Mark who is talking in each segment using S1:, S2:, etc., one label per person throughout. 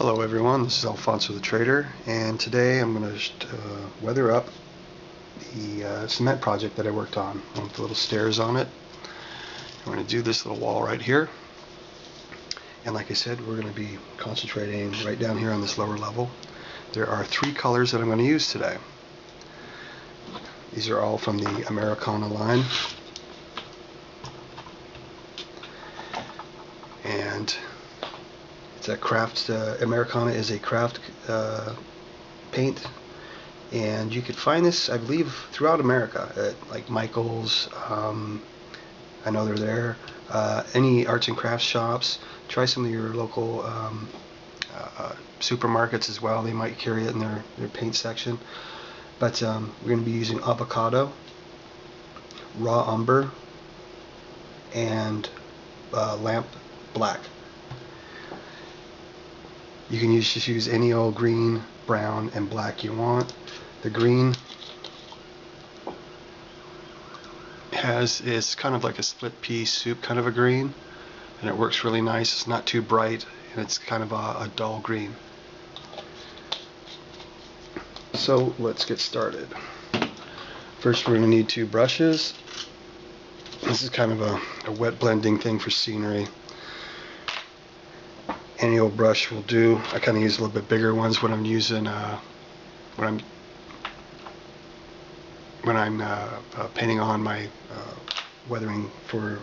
S1: Hello everyone, this is Alfonso the Trader, and today I'm going to weather up the cement project that I worked on with the little stairs on it. I'm going to do this little wall right here, and like I said, we're going to be concentrating right down here on this lower level. There are three colors that I'm going to use today. These are all from the Americana line, and it's a craft. Americana is a craft paint, and you could find this, I believe, throughout America at like Michael's. I know they're there. Any arts and crafts shops. Try some of your local supermarkets as well. They might carry it in their paint section. But we're going to be using avocado, raw umber, and lamp black. You can just use any old green, brown, and black you want. The green is kind of like a split pea soup kind of a green, and it works really nice. It's not too bright, and it's kind of a dull green. So let's get started. First we're going to need two brushes. This is kind of a wet blending thing for scenery. Any old brush will do. I kind of use a little bit bigger ones when I'm using when I'm painting on my weathering for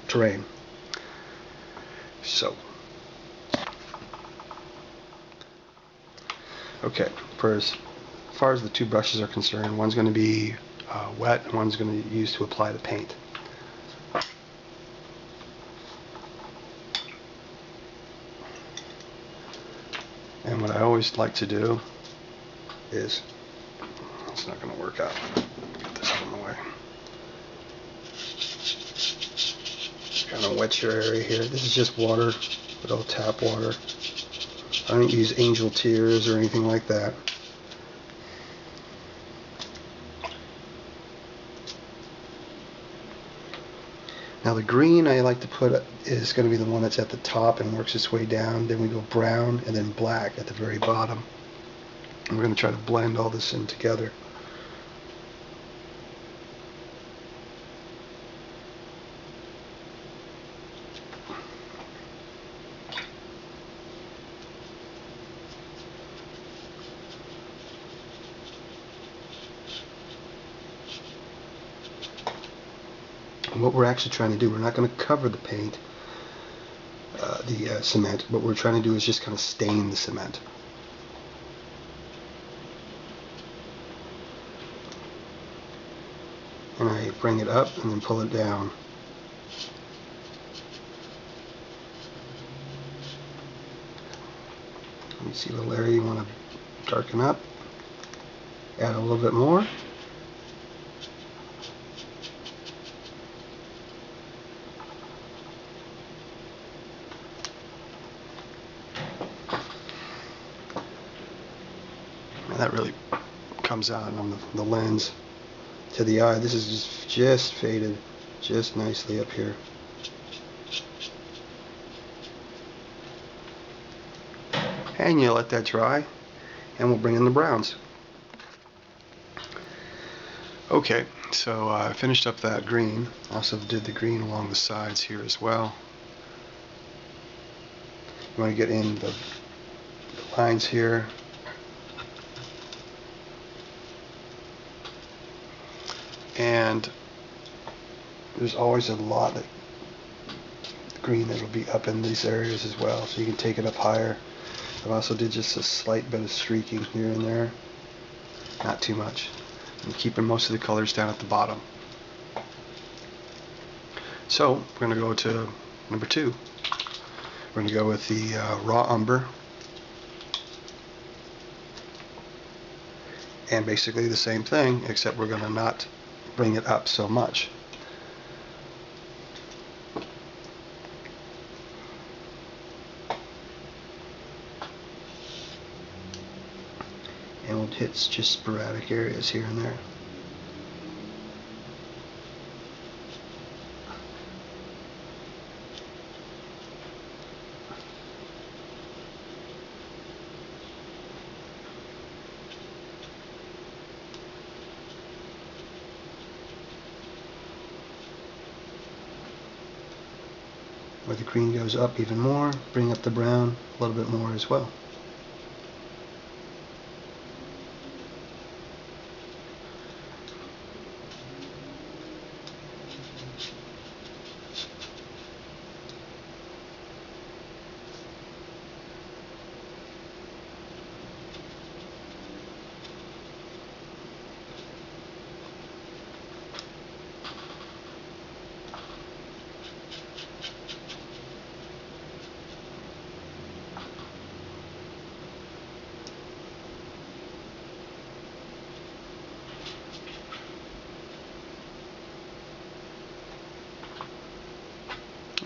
S1: terrain. So, okay, for as far as the two brushes are concerned, one's going to be wet and one's going to be used to apply the paint. And what I always like to do is, it's not going to work out. Get this out of the way. Kind of wet your area here. This is just water, good old tap water. I don't use angel tears or anything like that. Now the green I like to put is going to be the one that's at the top and works its way down. Then we go brown and then black at the very bottom. And we're going to try to blend all this in together. And what we're actually trying to do, we're not going to cover the paint, the cement. What we're trying to do is just kind of stain the cement. And I bring it up and then pull it down. Let me see, the little area you want to darken up. Add a little bit more. And that really comes out on the lens to the eye. This is just faded just nicely up here. And you let that dry, and we'll bring in the browns. Okay, so I finished up that green. Also did the green along the sides here as well. You want to get in the lines here. And there's always a lot of green that will be up in these areas as well, so you can take it up higher. I've also did just a slight bit of streaking here and there, not too much, and keeping most of the colors down at the bottom. So we're going to go to number 2. We're going to go with the raw umber, and basically the same thing, except we're going to not bring it up so much. And we'll hit just sporadic areas here and there. where the green goes up even more, bring up the brown a little bit more as well.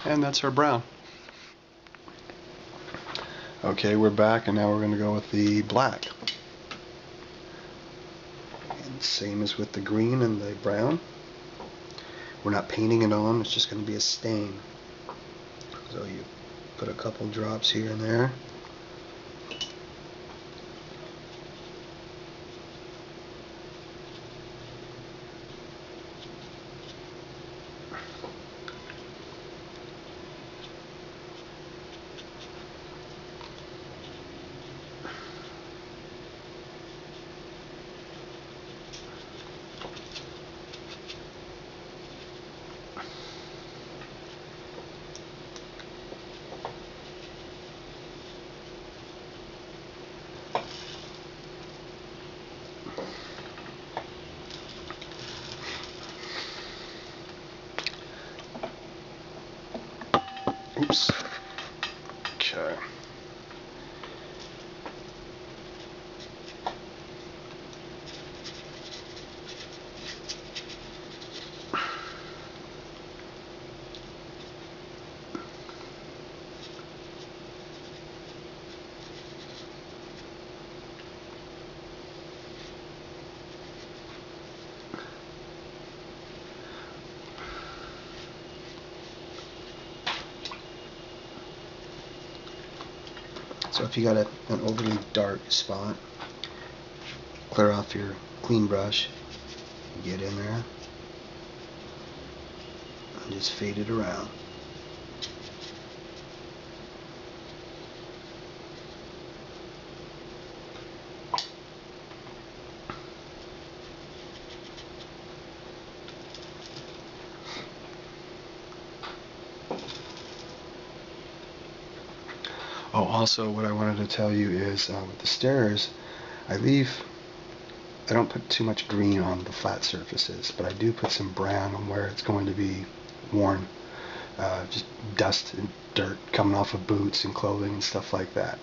S1: And that's our brown. Okay, we're back, and now we're going to go with the black. And same as with the green and the brown. We're not painting it on, it's just going to be a stain. So you put a couple drops here and there. Oops. Okay. So if you got an overly dark spot, clear off your clean brush, get in there, and just fade it around. Oh, also what I wanted to tell you is with the stairs, I don't put too much green on the flat surfaces, but I do put some brown on where it's going to be worn. Just dust and dirt coming off of boots and clothing and stuff like that.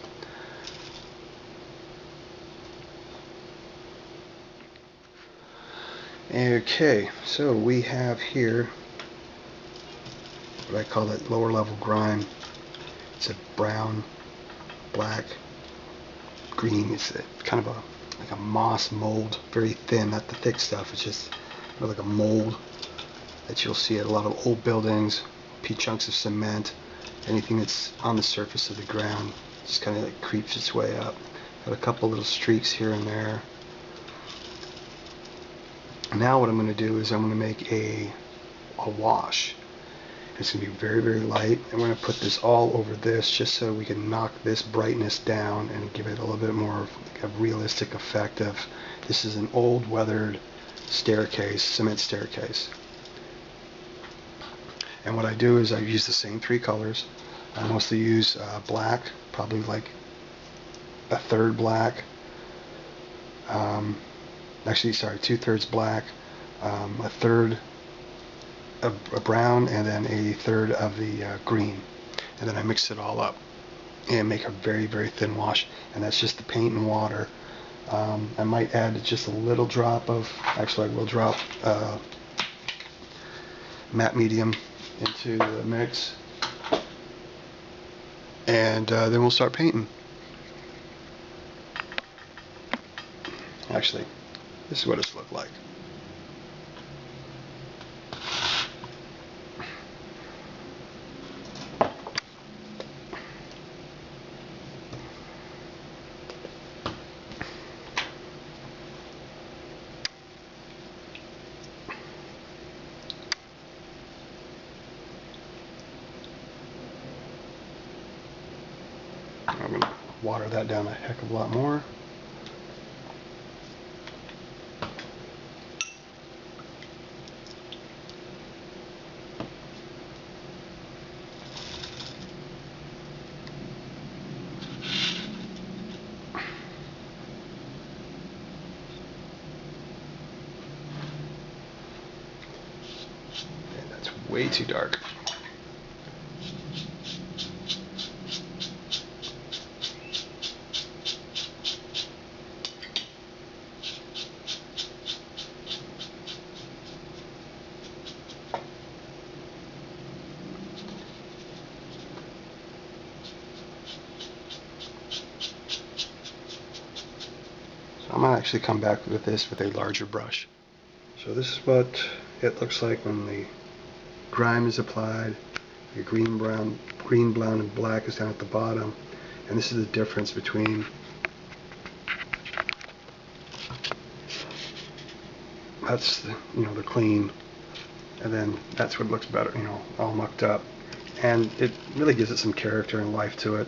S1: Okay, so we have here what I call that lower level grime. It's a brown, black, green. It's kind of like a moss mold, very thin, not the thick stuff. It's just like a mold that you'll see at a lot of old buildings, chunks of cement, anything that's on the surface of the ground. Just kind of like creeps its way up. Got a couple little streaks here and there. Now what I'm going to do is I'm going to make a wash. It's going to be very, very light. I'm going to put this all over this just so we can knock this brightness down and give it a little bit more of like a realistic effect of this is an old weathered staircase, cement staircase. And what I do is I use the same three colors. I mostly use black, probably like a third black. Actually, sorry, 2/3 black, a third a brown, and then a third of the green. And then I mix it all up and make a very, very thin wash. And that's just the paint and water. I might add just a little drop of, actually I will drop matte medium into the mix. And then we'll start painting. Actually, this is what it's looked like. I'm going to water that down a heck of a lot more. And that's way too dark. I'm going to actually come back with this with a larger brush. So this is what it looks like when the grime is applied. The green, brown, and black is down at the bottom. And this is the difference between that's the, the clean, and then that's what looks better, all mucked up. And it really gives it some character and life to it.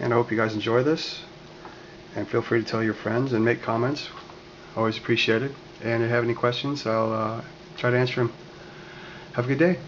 S1: And I hope you guys enjoy this, and feel free to tell your friends and make comments. Always appreciate it. And if you have any questions, I'll try to answer them. Have a good day.